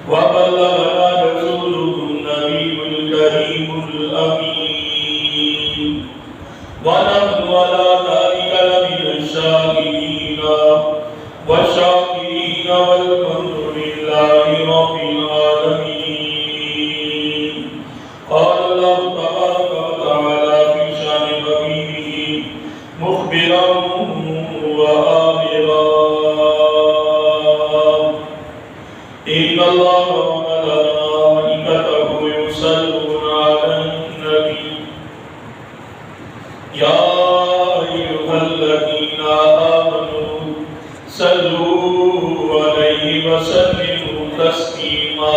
وبلغنا رسوله النبي الكريم الأمين ونحن على ذلك لمن الشاهدين والشاكرين والحمد لله رب العالمين. قال الله تبارك وتعالى في شأن حبيبه مخبرا وآمرا: إن الله وملائكته يصلون على النبي يا أيها الذين آمنوا صلوا عليه وسلموا تسليما.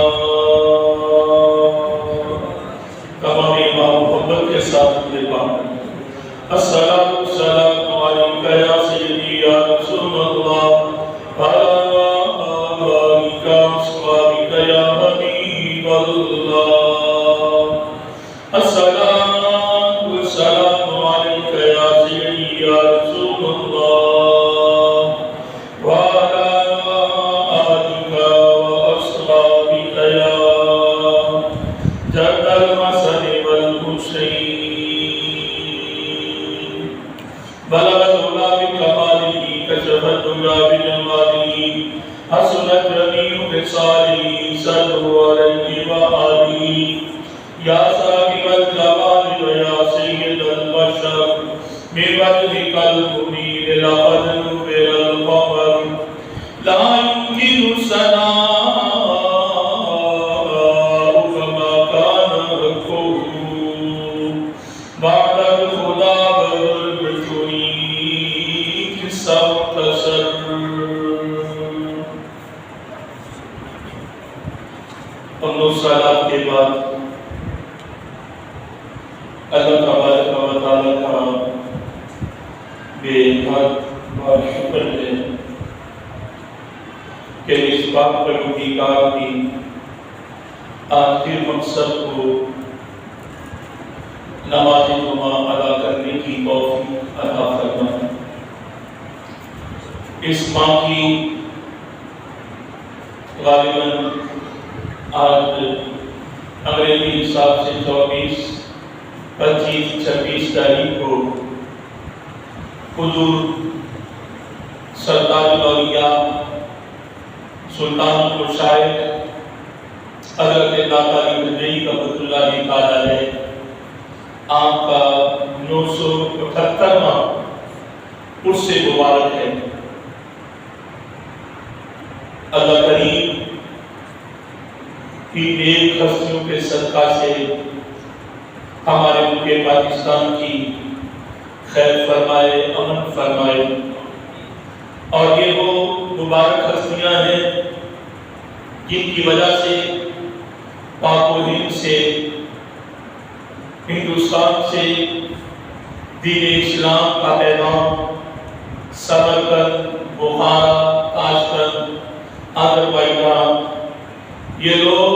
تمام امام محبت کے ساتھ السلام والسلام عليك يا سيدي يا رسول الله وعلى آلك وأصحابك يا حبيب الله. السلام والسلام عليك يا سيدي يا رسول الله وعلى آلك وأصحابك يا جد الحسن والحسين. بلغ العلا بكماله كشف الدجى بجماله حسنت جميع خصاله صلوا عليه وآله يا صاحب الجمال ويا سيد البشر بوجهك المنير لقد نور القمر لا يمكن ثناؤه كما كان حقه بعد الخدا بالبشريك سمتصر. صلاة کے بعد اللہ تبارک و تعالیٰ کا بے حد شکر ہے کہ اس پاک پروردگار کی آخر مقصد کو نماز جمعہ ادا کرنے کی توفیق عطا فرمائے. اس ماہ کی غالباً آج انگریزی حساب سے 24، 25، 26 تاریخ کو حضور سردار الاولیاء سلطان المشائخ حضرت داتا علی حجویری رحمۃ اللہ تعالی علیہ آپ کا 978واں عرس مبارک ہے. اللہ کریم کی نیک ہستیوں کے صدقہ سے ہمارے ملک پاکستان کی خیر فرمائے، امن فرمائے. اور یہ وہ مبارک ہستیاں ہیں جن کی وجہ سے پاک و ہند سے، ہندوستان سے دین اسلام کا پیغام سمرقند، بخارا، تاشقند، آذربائیجان، یہ لوگ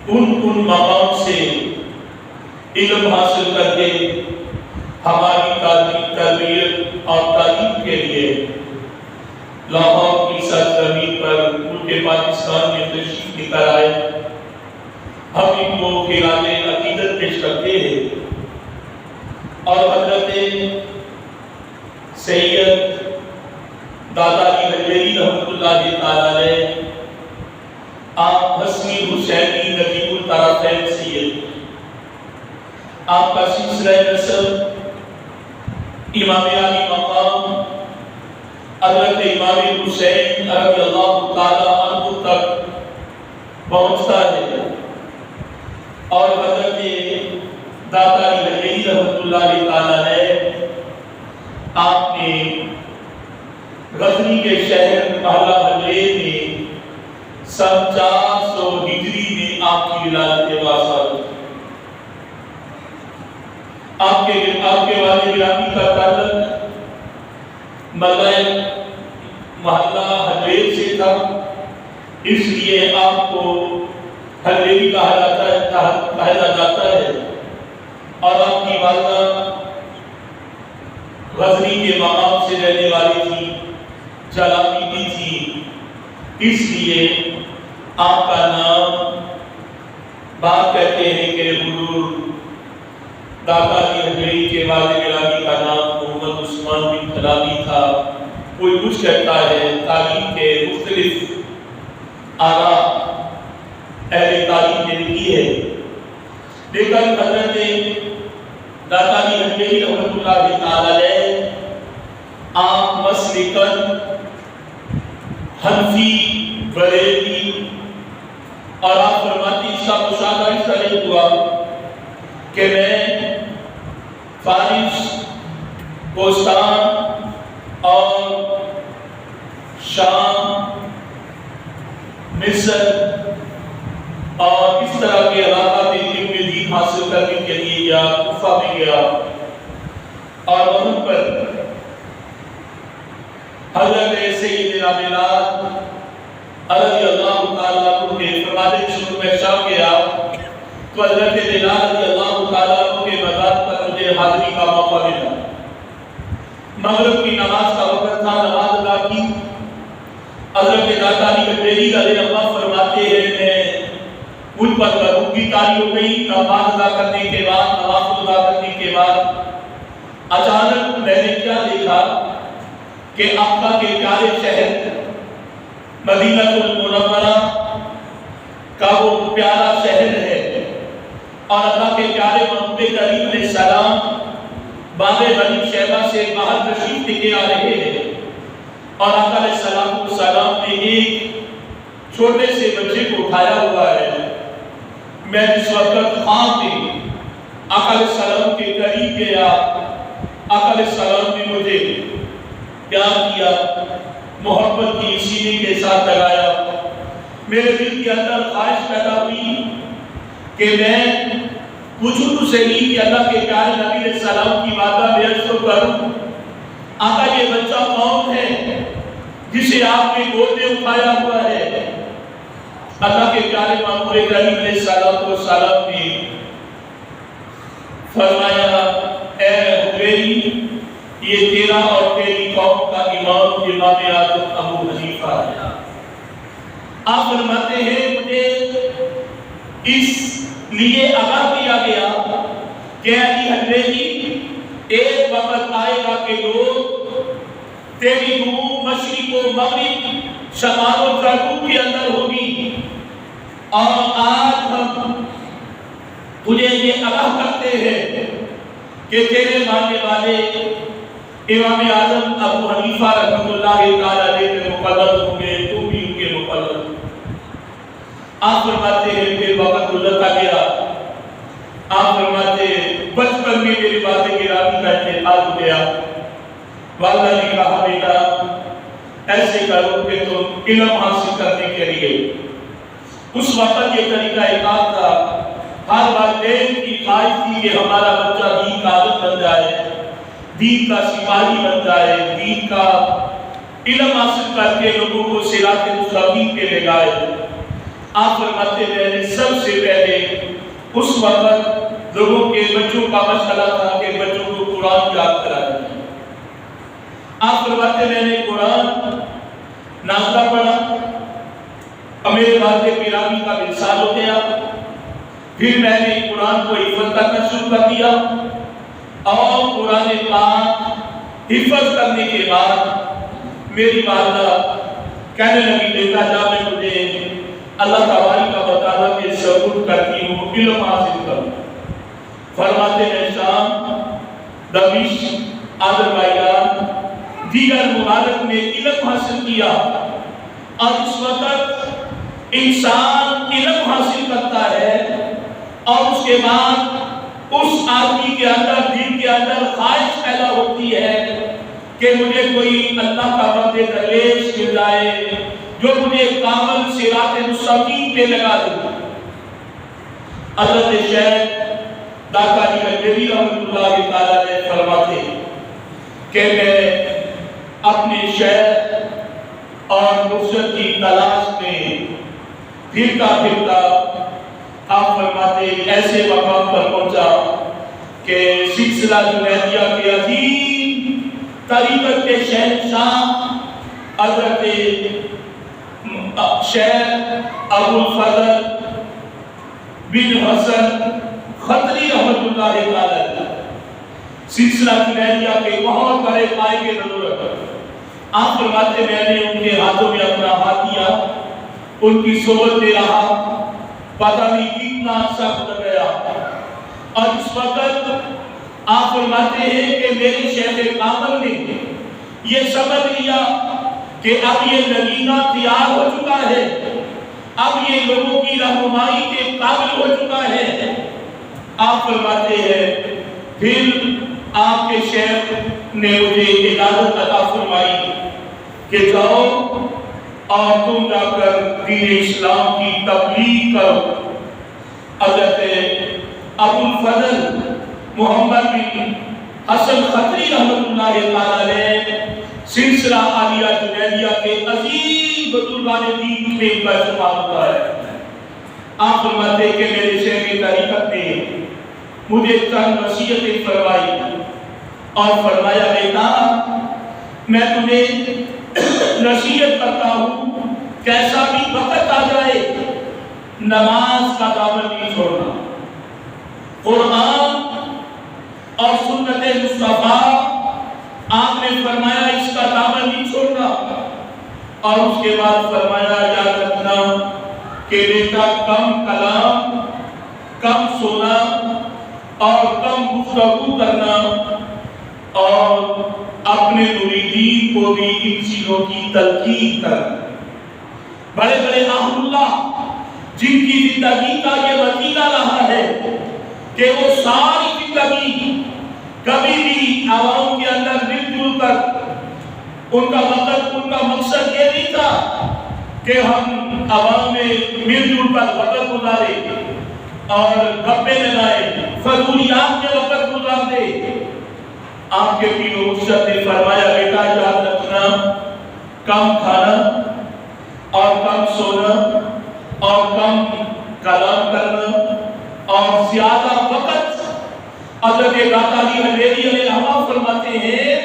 ان مقام سے علم حاصل کر کے ہماری تربیت اور تعلیم کے لیے لاہور کی سرزمین پر ملک پاکستان میں تشریف لے کر آئے. ہم ان کو خراج عقیدت پیش کرتے ہیں اور حضرت سید داتا علی حجویری رحمۃ اللہ تعالی علیہ آپ حسنی حسینی نجیب الطرفین سید، آپ کا سلسلہ نسب امام علی مقام حضرت امام حسین رضی اللہ تعالی عنہ تک پہنچتا ہے. اور حضرت داتا علی حجویری رحمۃ اللہ تعالی علیہ آپ نے غزنی کے شہر محلہ حجرے میں سن 400 ہجری میں آپ کی ولادت واصل. آپ کے والد گرامی کا تعلق محلہ حجرے سے تھا، اس لیے آپ کو حجری کہا جاتا ہے. اور آپ کی والدہ غزنی کے مقام سے رہنے والی تھی، چلاکی بھی تھی، اس لیے آپ کا نام بات کہتے ہیں کہ حضور داتا علی حجویری کے والد گرامی کا نام محمد عثمان بن فلانی تھا، کوئی کچھ کہتا ہے، تعلیم کے مختلف آراء اہل تعلیم نے لکھی ہے، لیکن حضرت داتا علی حجویری رحمۃ اللہ تعالی علیہ آپ مسلکن حنفی بریلوی، اور آپ فرماتی اس کا مشاہدہ اس طرح ہوا کہ میں فارس، کوستان اور شام، مصر اور اس طرح کے علاقہ میں علم دین حاصل کرنے کے لیے گیا، کوفہ میں گیا، اور وہاں پر حضرت سیدنا بلال رضی اللہ تعالیٰ عنہ کے فرمانے کے شروع میں شام گیا تو حضرت بلال رضی اللہ تعالیٰ عنہ کے مزار پر مجھے حاضری کا موقع ملا۔ مغرب کی نماز کا وقت تھا، نماز ادا کی۔ حضرت داتا علی حجویری رضی اللہ فرماتے ہیں میں مجھ پر غروب کی طاری ہو گئی، نماز ادا کرنے کے بعد، نماز ادا کرنے کے بعد اچانک میں نے کیا دیکھا کہ آقا کے پیارے شہر مدینہ المنورہ کا وہ پیارا شہر ہے، اور اللہ کے پیارے محبوب کریم علیہ السلام باب بنی شیبہ سے باہر تشریف لے کے آ رہے ہیں، اور آقا علیہ السلام نے ایک چھوٹے سے بچے کو اٹھایا ہوا ہے۔ میں جس وقت خواب میں آقا علیہ السلام کے قریب گیا، آقا علیہ السلام نے مجھے پیار کیا، محبت کی سینے کے ساتھ لگایا۔ میرے دل کے اندر خواہش پیدا ہوئی کہ میں پوچھوں تو صحیح کہ اللہ کے پیارے نبی علیہ السلام کی بارگاہ میں عرض تو کروں، آقا یہ بچہ کون ہے جسے آپ نے گود میں اٹھایا ہوا ہے؟ اللہ کے پیارے محبوب کریم علیہ السلام نے فرمایا اے حجویری، یہ تیرا اور تیری قوم کا امام اعظم ابو حنیفہ ہے۔ آپ فرماتے ہیں مجھے اس لیے آگاہ کیا گیا کہ علی حجویری ایک وقت آئے گا کہ لوگ تیری روح مشرق و مغرب، شمال و جنوب کے اندر ہوگی، اور آج ہم تجھے یہ آگاہ کرتے ہیں کہ تیرے ماننے والے امام اعظم ابو حنیفہ رحمۃ اللہ تعالی علیہ کے مقلد ہوں گے، تو بھی ان کے مقلد۔ آپ فرماتے ہیں پھر وقت گزرتا گیا، آپ فرماتے ہیں بچپن میں میرے والد گرامی کا انتقال ہو گیا۔ والدہ نے کہا بیٹا ایسے کرو کہ تم علم حاصل کرنے کے لیے، اس وقت یہ طریقہ کار تھا، ہر والدین کی خواہش تھی کہ ہمارا بچہ دین کا عادت بن جائے، دین کا سپاہی بن جائے، دین کا علم حاصل کر کے لوگوں کو صراط مستقیم پہ لے جائے۔ آپ فرماتے میں نے سب سے پہلے اس وقت لوگوں کے بچوں کا مشغلہ تھا کہ بچوں کو قرآن یاد کرایا۔ آپ فرماتے میں نے قرآن نازلہ پڑھا، اور میرے والد گرامی کا وصال ہو گیا۔ پھر میں نے قرآن کو حفظ کرنا شروع کر دیا، اور قرآن پاک حفظ کرنے کے بعد میری والدہ کہنے لگی بیٹا جا میں تجھے اللہ تعالی کا بتانا کہ ثبوت کرتی ہوں، علم حاصل کروں۔ فرماتے ہیں شام، دمشق، آذربائیجان، دیگر ممالک میں علم حاصل کیا، اور اس وقت انسان علم حاصل کرتا ہے اور اس کے بعد اس آدمی کے اندر، دل کے اندر خواہش پیدا ہوتی ہے کہ مجھے کوئی اللہ کا بند درویش مل جائے جو مجھے کامل صراط مستقیم پہ لگا دے۔ حضرت شیخ داتا علی حجویری رحمۃ اللہ تعالی علیہ فرماتے کہ میں اپنے شیخ اور مرشد کی تلاش میں پھرتا پھرتا آپ فرماتے ایسے مقام پر پہنچا کہ سلسلہ جنیدیہ کے عظیم طریقت کے شہنشاہ حضرت شیخ ابو الفضل بن حسن خطری رحمۃ اللہ تعالی سلسلہ جنیدیہ کے بہت بڑے قائد نظر آپ فرماتے میں نے ان کے ہاتھوں میں اپنا ہاتھ دیا، ان کی صحبت میں رہا، پتہ نہیں کتنا عرصہ گزر گیا، اور اس وقت آپ فرماتے ہیں کہ میرے شیخ کامل نے یہ سمجھ لیا کہ اب یہ نگینہ تیار ہو چکا ہے، اب یہ لوگوں کی رہنمائی کے قابل ہو چکا ہے۔ آپ فرماتے ہیں پھر آپ کے شیخ نے مجھے اجازت عطا فرمائی کہ جاؤ اور تم جا کر دین اسلام کی تبلیغ کرو۔ حضرت ابو الفضل محمد بن حسن خطری رحمۃ اللہ تعالی نے سلسلہ عالیہ جنیدیہ کے عظیم بزرگان دین میں ان کا استعمال ہوتا ہے۔ آپ فرماتے ہیں کہ میرے شیخ طریقت نے مجھے چند نصیحتیں فرمائی اور فرمایا بیٹا میں تمہیں نصیحت کرتا ہوں کیسا بھی وقت آ جائے نماز کا دامن نہیں چھوڑنا، قرآن اور سنت مصطفیٰ آپ نے فرمایا اس کا دامن نہیں چھوڑنا، اور اس کے بعد فرمایا یاد رکھنا کہ بیٹا کم کلام، کم سونا اور کم گفتگو کرنا، اور اپنے مریدین کو بھی ان چیزوں کی تلقین کرنا۔ بڑے بڑے اہل اللہ جن کی زندگی کا یہ وسیلہ رہا ہے کہ وہ ساری زندگی کبھی بھی عوام کے اندر مل جل کر ان کا وقت، ان کا مقصد یہ نہیں تھا کہ ہم عوام میں مل جل کر وقت گزارے اور گپے لگائے، فضولیات میں وقت گزار دے۔ آپ کے پیر و مرشد نے فرمایا بیٹا یاد رکھنا کم کھانا اور کم سونا اور کم کلام کرنا اور زیادہ وقت۔ حضرت داتا علی حجویری علیہ الرحمہ فرماتے ہیں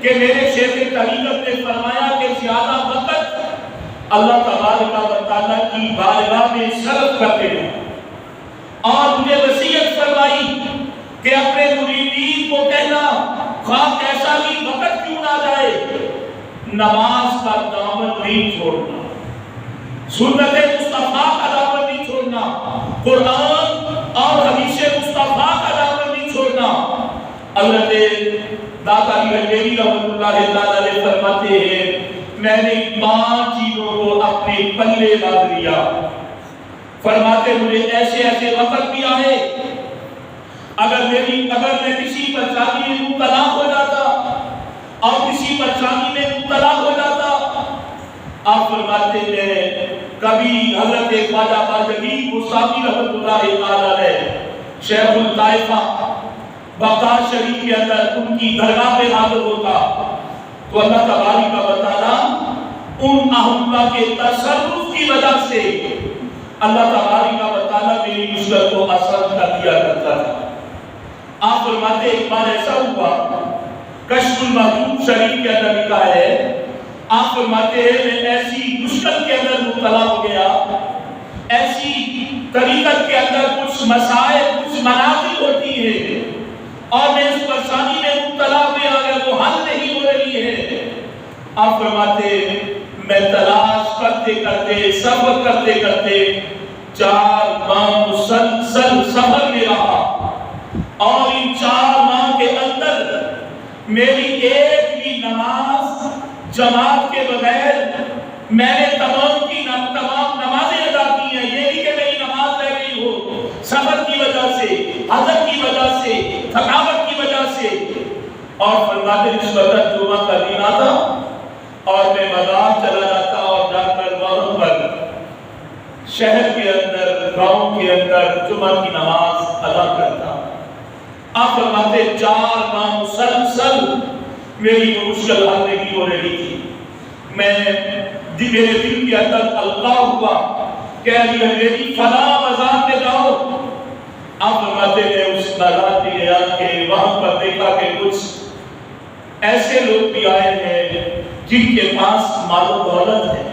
کہ میرے شیخ طریقت نے فرمایا کہ زیادہ وقت اللہ تبارک و تعالیٰ کی بارگاہ میں صرف کرتے ہیں، اور مجھے وصیت فرمائی کہ اپنے مریدین کو کہنا خواہ کیسا بھی وقت کیوں نہ جائے نماز کا دامن نہیں چھوڑنا، سنت مصطفیٰ کا دامن نہیں چھوڑنا، قرآن اور حدیث مصطفیٰ کا دامن نہیں چھوڑنا۔ حضرت داتا علی حجویری رحمۃ اللہ تعالی فرماتے ہیں میں نے 5 چیزوں کو اپنے پلے باندھ لیا۔ فرماتے مجھے ایسے ایسے وقت بھی آئے اگر میں کسی پریشانی میں مبتلا ہو جاتا اور کسی پریشانی میں مبتلا ہو جاتا، آپ فرماتے ہیں کبھی حضرت خواجہ باجوی مصطفی رحمۃ اللہ تعالی شیخ الطائفہ بغداد شریف کے اندر ان کی درگاہ پہ حاضر ہوتا تو اللہ تبارک و تعالیٰ ان اہل کے تصرف کی وجہ سے اللہ تبارک و تعالیٰ میری مشکل کو آسان کر دیا کرتا تھا۔ آپ فرماتے ایک بار ایسا ہوا کشف المحجوب شریف کے اندر لکھا ہے، آپ فرماتے ہیں میں ایسی مشکل کے اندر مبتلا ہو گیا، ایسی طریقت کے اندر کچھ مسائل کچھ منازل ہوتی ہے اور میں اس پریشانی میں مبتلا ہوئے آگے وہ حل نہیں ہو رہی ہے۔ آپ فرماتے میں تلاش کرتے کرتے صبر کرتے کرتے 4 ماہ مسلسل صبر میں رہا، اور ان 4 ماہ کے اندر میری ایک بھی نماز جماعت کے بغیر میں نے تمام نمازیں ادا کی ہیں۔ یہ نہیں کہ میری نماز رہ گئی ہو، صبر کی وجہ سے، حضرت کی وجہ سے، تھکاوٹ کی وجہ سے۔ اور فرماتے اس وقت جمعہ کا دن آتا اور میں بازار چلا جاتا اور جا کر وہاں پر شہر کے اندر گاؤں کے اندر جمعہ کی نماز ادا کرتا۔ آپ فرماتے 4 ماہ مسلسل میری مشکل حل نہیں ہو رہی تھی، میرے دل کے اندر القاء ہوا کہ علی حجویری فلاں مزار پہ جاؤ۔ آپ فرماتے ہیں اس مزار پہ گیا کہ وہاں پر دیکھا کہ کچھ ایسے لوگ بھی آئے ہیں جن کے پاس مال و دولت ہے،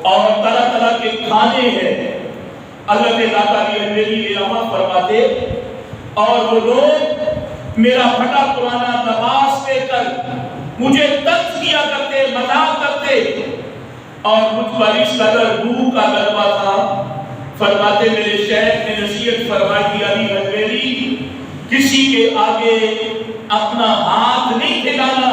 اور طرح طرح کے کھانے ہیں۔ حضرت داتا علی حجویری فرماتے اور وہ لوگ میرا پھٹا پرانا لباس لے کر مجھے طنز کیا کرتے، مذاق کرتے، اور مجھ پر اس قدر بھوک کا غلبہ تھا۔ فرماتے میرے شیخ نے نصیحت فرمائی کہ علی حجویری کسی کے آگے اپنا ہاتھ نہیں پھیلانا،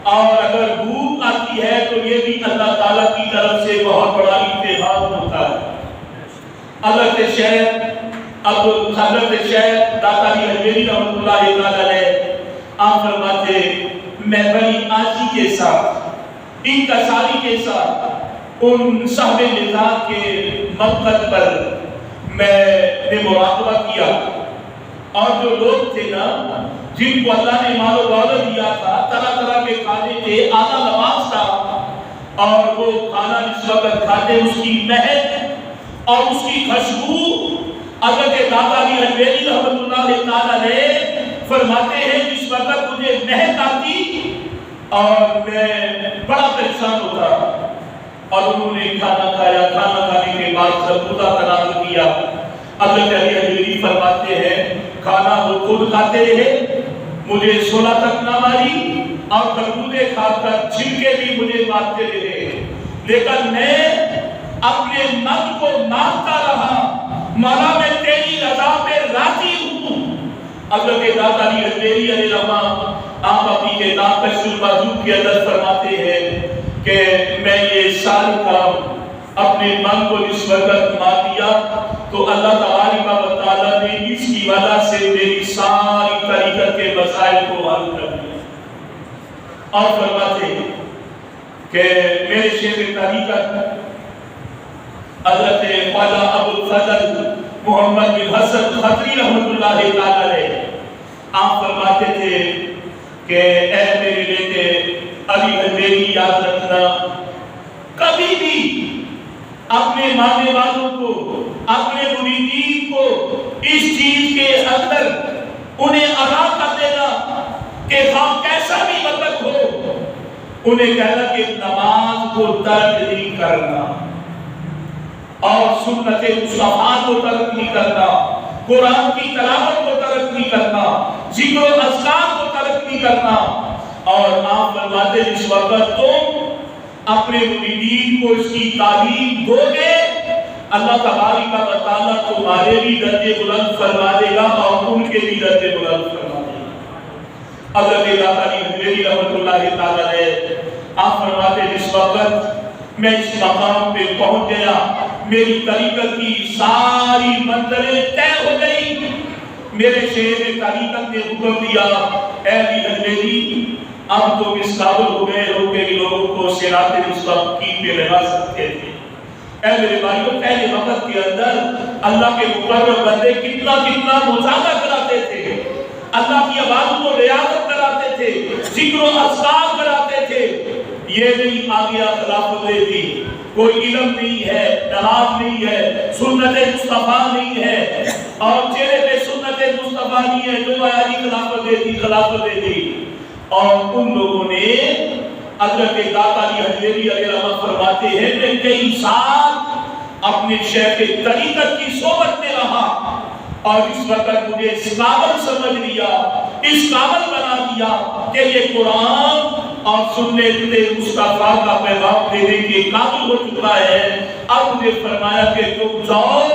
اور اگر بھوک آتی ہے تو یہ بھی اللہ تعالیٰ کی طرف سے بہت بڑا امتحان ہوتا ہے۔ حضرت شیخ داتا علی حجویری رحمۃ اللہ علیہ آپ فرماتے میں بڑی عاجزی کے ساتھ، انکساری کے ساتھ ان صاحب نظام کے مقصد پر میں نے مراقبہ کیا، اور جو لوگ تھے نا جن کو اللہ نے مال و دولت دیا تھا، طرح طرح کے کھانے تھے، اعلیٰ لباس تھا، اور وہ کھانا جس وقت کھاتے اس کی مہک اور اس کی خوشبو حضرت داتا علی حجویری رحمۃ اللہ تعالیٰ علیہ فرماتے ہیں جس وقت مجھے مہک آتی اور میں بڑا پریشان ہوتا، اور انہوں نے کھانا کھایا، کھانا کھانے کے بعد خربوزہ تناول کیا۔ حضرت علی حجویری فرماتے ہیں کھانا وہ خود کھاتے رہے، مجھے سونا تک نہ ماری، اور خربوزے کھا کر چھلکے بھی مجھے مارتے رہے، لیکن میں اپنے من کو مارتا رہا، مولا میں تیری رضا پہ راضی ہوں۔ حضرت داتا علی حجویری علیہ الرحمہ آپ اپنی کتاب کشف المحجوب کے اندر فرماتے ہیں کہ میں یہ سارے کام اپنے من کو جس وقت مار دیا تو اللہ تبارک و تعالیٰ نے اس کی وجہ سے میری ساری طریقت کے مسائل کو حل کر دیا۔ اور فرماتے ہیں کہ میرے شیخ طریقت حضرت خواجہ ابوالفضل محمد بن حسن خطری رحمۃ اللہ تعالیٰ علیہ آپ فرماتے تھے کہ اے میرے بیٹے علی حجویری یاد رکھنا، کبھی بھی اپنے ماننے والوں کو، اپنے مریدین کو اس چیز کے اندر انہیں آگاہ کر دینا کہ خواہ کیسا بھی وقت ہو، انہیں کہنا کہ نماز کو ترک نہیں کرنا، اور سنت مصطفیٰ کو ترک نہیں کرنا، قرآن کی تلاوت کو ترک نہیں کرنا، ذکر و اذکار کو ترک نہیں کرنا۔ اور آپ فرماتے جس وقت تم اپنے مریدین کو اس کی تعلیم دو گے، اللہ تبارک و تعالیٰ تمہارے بھی درجے بلند فرما دے گا اور ان کے بھی درجے بلند فرما دے گا۔ حضرت داتا علی حجویری رحمۃ اللہ تعالیٰ علیہ آپ فرماتے جس وقت میں اس مقام پہ پہنچ گیا، میری طریقت کی ساری منزلیں طے ہو گئی، میرے شیخ طریقت نے حکم دیا اے علی حجویری اب تم اس قابل ہو گئے ہو کہ لوگوں کو صراط مستقیم پہ لگا سکتے تھے۔ اے میرے بھائیوں، پہلے وقت کے اندر اللہ کے مقرب بندے کتنا مجاہدہ کراتے تھے، اللہ کی عبادت کو ریاضت کراتے تھے، ذکر و اذکار کراتے تھے۔ یہ نہیں آ گیا خلافت دی، کوئی علم نہیں ہے، نماز نہیں ہے، سنت مصطفیٰ نہیں ہے، اور چہرے پہ سنت مصطفیٰ نہیں ہے، جو آیا خلافت دے دی۔ اور ان لوگوں نے حضرت داتا علی حجویری علیہ الرحمہ فرماتے ہیں کہ کئی سال اپنے شیخ طریقت کی صحبت میں رہا، اور اس وقت مجھے اس قابل سمجھ لیا، اس قابل بنا دیا کہ یہ قرآن اور سنت مصطفیٰ کا پیغام دینے کے قابل ہو چکا ہے۔ اب مجھے فرمایا کہ تم جاؤ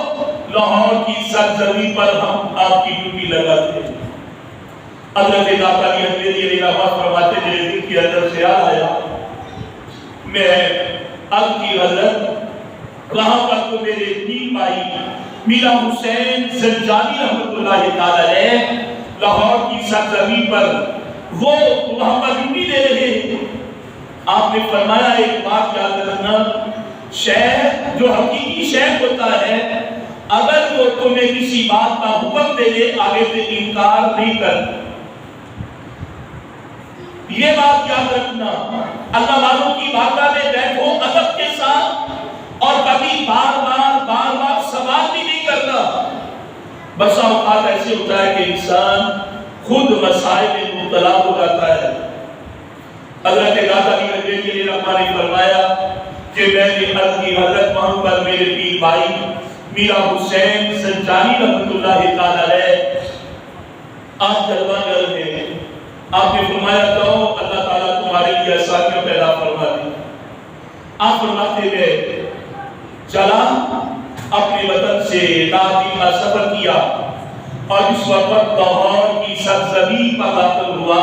لاہور کی سرزمین پر ہم آپ کی ڈیوٹی لگاتے ہیں۔ حضرت داتا علی حجویری علیہ الرحمہ فرماتے میرے دل کے اندر خیال آیا، میں اب کی حضرت وہاں پر تو میرے تین بھائی میرا حسین زنجانی رحمۃ اللہ تعالیٰ علیہ لاہور کی سرزمین پر وہ وہاں پر ڈیوٹی دے رہے ہیں۔ آپ نے فرمایا ایک بات یاد رکھنا، شیخ جو حقیقی شیخ ہوتا ہے اگر وہ تمہیں کسی بات کا حکم دے دے آگے سے انکار نہیں کر۔ یہ بات یاد رکھنا، اللہ والوں کی بارگاہ میں بیٹھو ادب کے ساتھ، اور کبھی بار بار سوال بھی نہیں کرنا۔ بسا اوقات ایسے ہوتا ہے کہ انسان خود مسائل میں مبتلا ہو جاتا ہے۔ حضرت داتا علی حجویری علیہ الرحمہ نے فرمایا کہ میں نے عرض کی حضرت وہاں پر میرے پیر بھائی میرا حسین سنجانی رحمۃ اللہ تعالی علیہ آج جلوہ گر ہے، آپ نے فرمایا کہو اللہ تعالیٰ تمہارے لیے آسانیاں پیدا فرما دی۔ آپ فرماتے ہیں چلا اپنے وطن سے دن کا سفر کیا اور اس وقت لاہور کی سرزمین پر داخل ہوا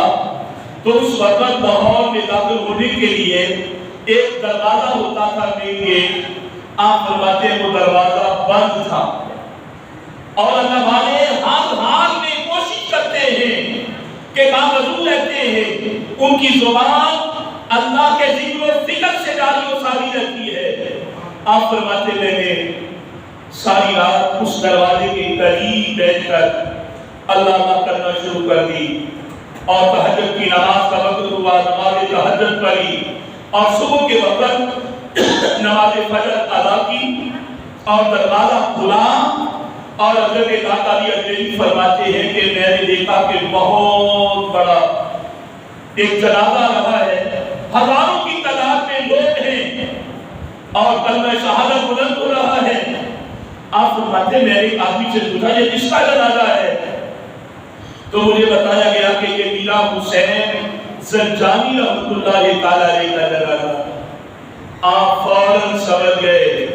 تو اس وقت لاہور میں داخل ہونے کے لیے ایک دروازہ ہوتا تھا مین گیٹ، آپ فرماتے ہیں وہ دروازہ بند تھا اور اللہ والے ہر حال میں کوشش کرتے ہیں کہ باوجود رہتے ہیں ان کی زبان اللہ کے ذکر و فکر سے جاری و ساری رہتی ہے۔ آپ فرماتے میں نے ساری رات اس دروازے کے قریب بیٹھ کر اللہ کرنا شروع کر دی اور تہجد کی نماز کا وقت ہوا، نماز تہجد پڑھی اور صبح کے وقت نماز فجر ادا کی اور دروازہ کھلا اور حضرت داتا علی اجمیری فرماتے ہیں کہ میں نے دیکھا کہ بہت بڑا ایک جنازہ رہا ہے، ہزاروں کی تعداد میں لوگ ہیں اور کلمہ شہادت بلند ہو رہا ہے۔ آپ فرماتے ہیں میں نے ایک آدمی سے پوچھا یہ کس کا جنازہ ہے؟ تو مجھے بتایا گیا کہ یہ میرا حسین زنجانی رحمۃ اللہ تعالی علیہ کا جنازہ۔ آپ فوراً سمجھ گئے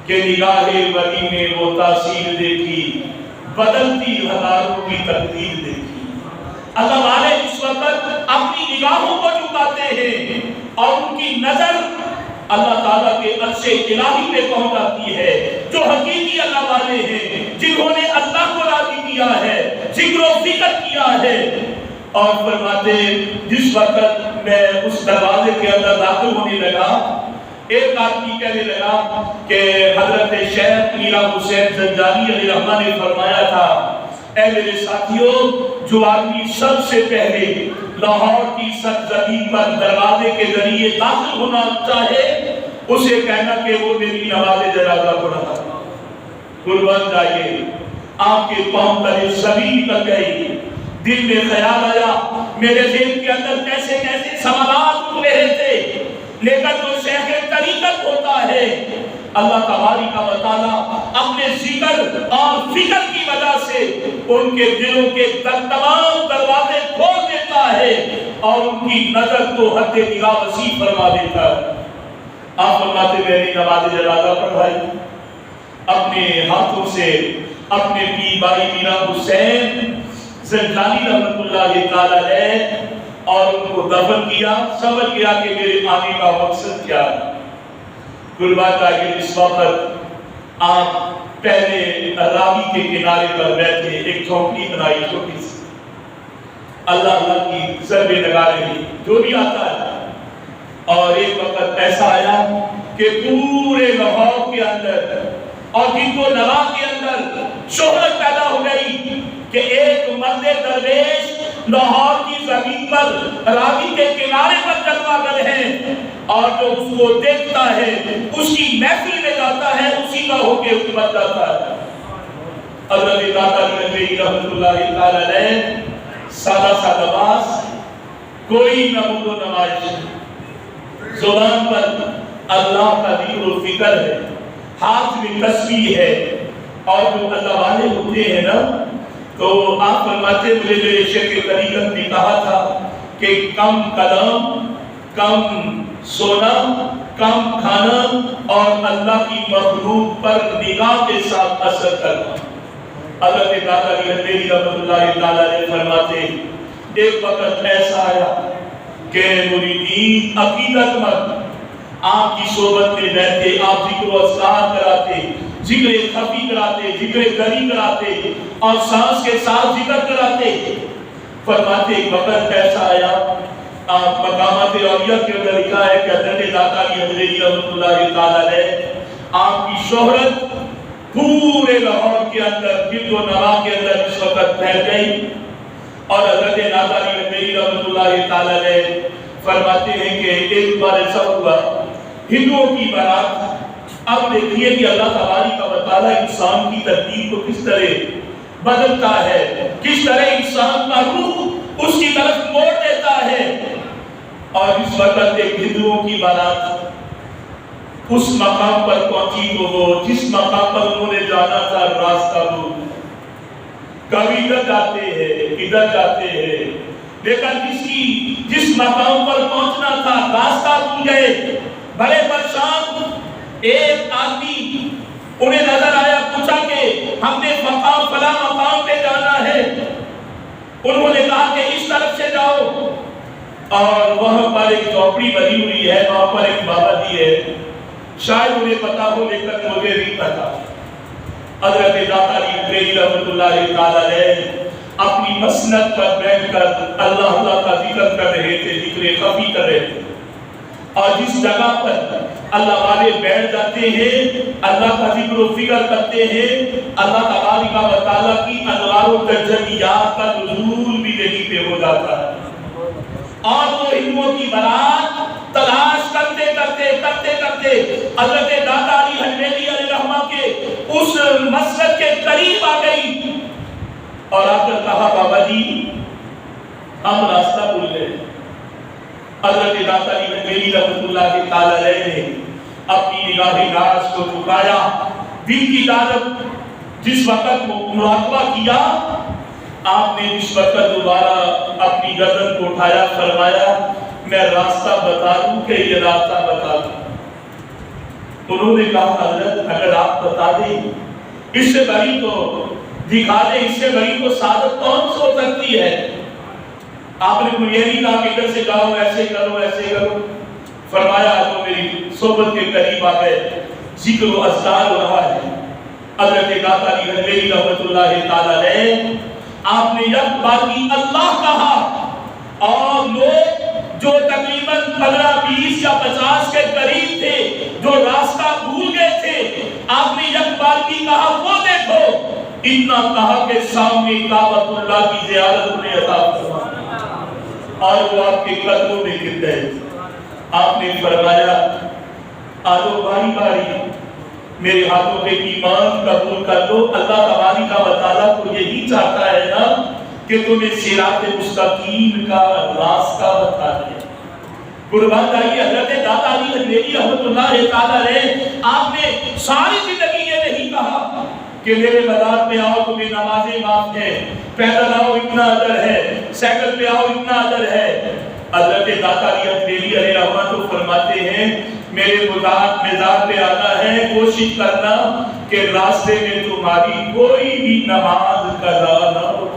کہ نگاہ ولی نے وہ تاثیر دیکھی، بدلتی ہزاروں کی تقدیر دیکھی۔ اللہ والے اس وقت اپنی نگاہوں کو جھکاتے ہیں اور ان کی نظر اللہ تعالیٰ کے عرش الہی پہ پہنچ جاتی ہے، جو حقیقی اللہ والے ہیں، جنہوں نے اللہ کو راضی کیا ہے، ذکر و فکر کیا ہے۔ اور فرماتے جس وقت میں اس دروازے کے اندر داخل ہونے لگا ایک آدمی کہنے لگا کہ حضرت شیخ میرا حسین زنجانی علیہ رحمہ نے فرمایا تھا اے میرے ساتھیوں جو آدمی سب سے پہلے لاہور کی سرزمین پر دروازے کے ذریعے داخل ہونا چاہے اسے کہنا کہ وہ میری نماز جنازہ پڑھا۔ قربان جائیے آپ کے پاؤں تلے سبھی نکل گئی، دل میں خیال آیا میرے ذہن کے اندر کیسے کیسے سوالات اٹھ رہے تھے، لیکن جو شیخ طریقت ہوتا ہے اللہ تبارک و تعالیٰ اپنے ذکر اور فکر کی وجہ سے ان کے دلوں کے تمام دروازے کھول دیتا ہے اور ان کی نظر کو حد نگاہ وسیع فرما دیتا ہے۔ آپ فرماتے میں نے نماز جنازہ پڑھائی، اپنے ہاتھوں سے اپنے پیر بھائی میرا حسین زنجانی رحمۃ اللہ تعالی علیہ اور ان کو دفن کیا۔ سمجھ گیا کہ میرے آنے کا مقصد کیا ہے۔ قربان جائیے اس وقت آپ پہلے راوی کے کنارے پر بیٹھے ایک جھونپڑی بنائی چھوٹی سی، اللہ کی ضربیں لگا رہی جو بھی آتا ہے، اور ایک وقت ایسا آیا کہ پورے لاہور کے اندر اور جن کو نوا کے اندر شہرت پیدا ہو گئی کہ ایک مرد درویش لاہور کی زمین پر راوی کے کنارے پر جلوہ گر ہے اور جو اس کو دیکھتا ہے اس کی محفل میں جاتا ہے اسی کا ہو کے اتر جاتا ہے۔ حضرت داتا علی اجمیری رحمۃ اللہ تعالی علیہ سادہ سا لباس، کوئی نمود و نمائش، زبان پر اللہ کا ذکر و فکر ہے، ہاتھ میں تسبیح ہے، اور جو اللہ والے ہوتے ہیں نا تو آپ فرماتے مجھے میرے شیخ طریقت نے کہا تھا کہ کم کلام، کم سونا، کم کھانا اور اللہ کی مخلوق پر نگاہ کے ساتھ اثر کرنا۔ حضرت داتا علی اجمیری رحمۃ اللہ تعالی علیہ فرماتے ایک وقت ایسا آیا کہ مریدین عقیدت مند آپ کی صحبت میں بیٹھے، آپ ذکر و اذکار کراتے، ذکر خفی کراتے، ذکر گری کراتے اور سانس کے ساتھ ذکر کراتے۔ فرماتے ایک وقت ایسا آیا، آپ مقامات اولیاء کے اندر لکھا ہے کہ حضرت داتا علی اجمیری رحمۃ اللہ تعالی علیہ آپ کی شہرت پورے لاہور کے اندر گرد و نواح کے اندر اس وقت پھیل گئی، اور حضرت داتا علی اجمیری رحمۃ اللہ تعالی علیہ فرماتے ہیں کہ ایک بار ایسا ہوا ہندوؤں کی بارات، اب دیکھیے کہ اللہ تبارک و تعالیٰ انسان کی ترتیب کو کس طرح بدلتا ہے، کس طرح انسان کا روح اس کی طرف موڑ دیتا ہے۔ اور اس وقت ایک ہندوؤں کی بارات اس مقام پر پہنچی تو وہ جس مقام پر انہوں نے جانا تھا راستہ وہ کبھی ادھر جاتے ہیں ادھر جاتے ہیں، لیکن جس مقام پر پہنچنا تھا راستہ بھول گئے، بڑے پریشان۔ ایک آدمی انہیں نظر آیا، پوچھا کہ ہم نے فلاں مقام پہ جانا ہے۔ انہوں نے کہا کہ اس طرف سے جاؤ، اور وہاں پر ایک جھوپڑی بنی ہوئی ہے، وہاں پر ایک بابا جی ہے، شاید انہیں پتا ہو لیکن مجھے نہیں پتا۔ حضرت داتا علی حجویری رحمۃ اللہ تعالی علیہ اپنی مسند پر بیٹھ کر اللہ کا ذکر کر رہے تھے، ذکر خفی کر رہے تھے، اور جس جگہ پر اللہ والے بیٹھ جاتے ہیں، اللہ کا ذکر و فکر کرتے ہیں، اللہ تبارک و تعالیٰ کی انوار و تجلیات کا نزول بھی یہیں پہ ہو جاتا ہے، اور وہ ہندوؤں کی برات تلاش کرتے حضرت داتا علی حجویری علیہ رحمہ کے اس مسجد کے قریب آ گئی، اور آ کر کہا بابا جی ہم راستہ بھول گئے۔ حضرت داتا علی حجویری رحمۃ اللہ تعالی علیہ نے اپنی نگاہ ناز کو جھکایا، دل کی طرف جس وقت مراقبہ کیا، آپ نے اس وقت دوبارہ اپنی گردن کو اٹھایا، فرمایا میں راستہ بتا دوں کہ یہ راستہ بتا دوں؟ انہوں نے کہا حضرت اگر آپ بتا دیں، اس سے بڑی تو دکھا دیں، اس سے بڑی تو سعادت کون سو سکتی ہے؟ آپ نے کوئی یہ نہیں کہا کہ ادھر سے جاؤ، ایسے کرو ایسے کرو، فرمایا تو میری صحبت کے قریب آ گئے، ذکر و اذکار ہو رہا ہے۔ حضرت داتا علی حجویری رحمۃ اللہ تعالی علیہ آپ نے یک بار کی اللہ کہا، اور لوگ جو تقریباً 15 20 یا 50 کے قریب تھے، جو راستہ بھول گئے تھے، آپ نے یک بار کی کہا وہ دیکھو، اتنا کہا کہ سامنے کعبۃ اللہ کی زیارت انہیں عطا فرمائی، اور وہ آپ کے قدموں میں گر گئے۔ آپ نے فرمایا آجو باری باری میرے ہاتھوں پہ ایمان قبول کر دو، اللہ تبارک و تعالیٰ کو یہی چاہتا ہے نا کہ تمہیں صراط مستقیم کا راستہ بتا دے۔ قربان جائیے حضرت داتا علی حجویری رحمۃ اللہ تعالی علیہ، آپ نے ساری زندگی یہ نہیں کہا کہ میرے مزار پہ آؤ تمہیں نمازیں معاف ہیں، پیدل آؤ اتنا اجر ہے، سائیکل پہ آؤ اتنا اجر ہے۔ حضرت داتا علی حجویری علیہ رحمہ تو فرماتے ہیں میرے مزار پہ آنا ہے، کوشش کرنا کہ راستے میں تمہاری کوئی بھی نماز قضا نہ ہو۔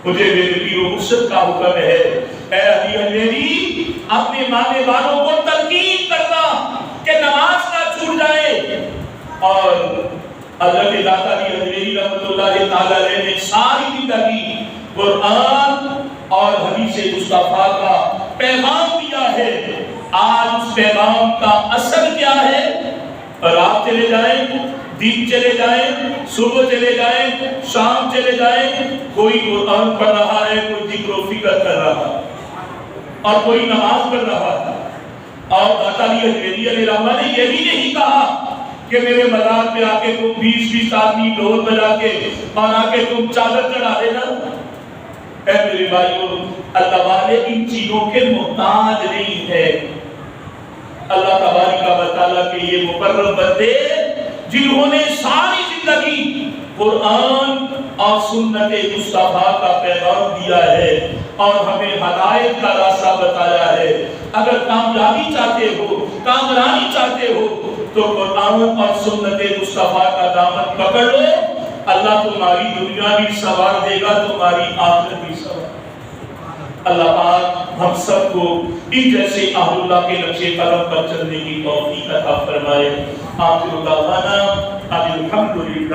مجھے میرے پیر و مرشد کا حکم ہے، اے علی حجویری اپنے ماننے والوں کو تلقین کرنا کہ نماز نہ چھوٹ جائے۔ اور حضرت داتا علی حجویری رحمۃ اللہ تعالی علیہ نے ساری زندگی قرآن اور حدیث مصطفیٰ کا پیغام دیا ہے۔ آج اس پیغام کا اثر کیا ہے؟ رات چلے جائیں، دن چلے جائیں، صبح چلے جائیں، شام چلے جائیں، کوئی قرآن پڑھ رہا ہے، کوئی ذکر و فکر کر رہا ہے، اور کوئی نماز پڑھ رہا ہے۔ اور داتا علی حجویری علیہ رحمہ نے یہ بھی نہیں کہا کہ میرے مزار پہ آ کے تم 20 آدمی ڈھول بجا کے اور آ کے تم چادر چڑھا دینا۔ اے میرے بھائیو، اللہ والے ان چیزوں کے محتاج نہیں ہے۔ اللہ تبارک و تعالیٰ کے یہ مقرب بندے جنہوں نے ساری زندگی قرآن اور سنت مصطفیٰ کا پیغام دیا ہے اور ہمیں ہدایت کا راستہ بتایا ہے۔ اگر کامیابی چاہتے ہو، کامرانی چاہتے ہو، تو قرآن اور سنت مصطفیٰ کا دامن پکڑ لو، اللہ تمہاری دنیا بھی سنوار دے گا، تمہاری آخرت بھی سنوار۔ اللہ پاک ہم سب کو ان جیسے اہل اللہ کے نقش قدم پر چلنے کی توفیق عطا فرمائے۔ آخر دعوانا الحمدللہ۔